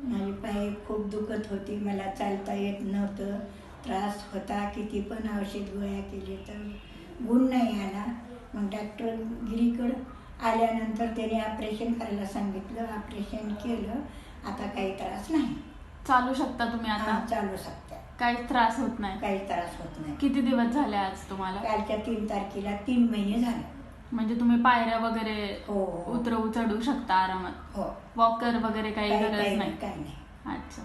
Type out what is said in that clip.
माझी पाय खूप दुखत होती, मला चालता येत नव्हतं, त्रास होता. किती पण औषध गोळ्या केली तर गुण नाही आला. मग डॉक्टर गिरीकडं आल्यानंतर त्याने ऑपरेशन करायला सांगितलं. ऑपरेशन केलं. आता काही त्रास नाही. चालू शकता तुम्ही आता? चालू शकता. काही त्रास होत नाही? काही त्रास होत नाही. किती दिवस झाले आज तुम्हाला? कालच्या 3 तारखेला 3 महिने झाले. म्हणजे तुम्ही पायऱ्या वगैरे हो. उतरवू चढू शकता आरामात? हो. वॉकर वगैरे काही गरज नाही? काही नाही. अच्छा.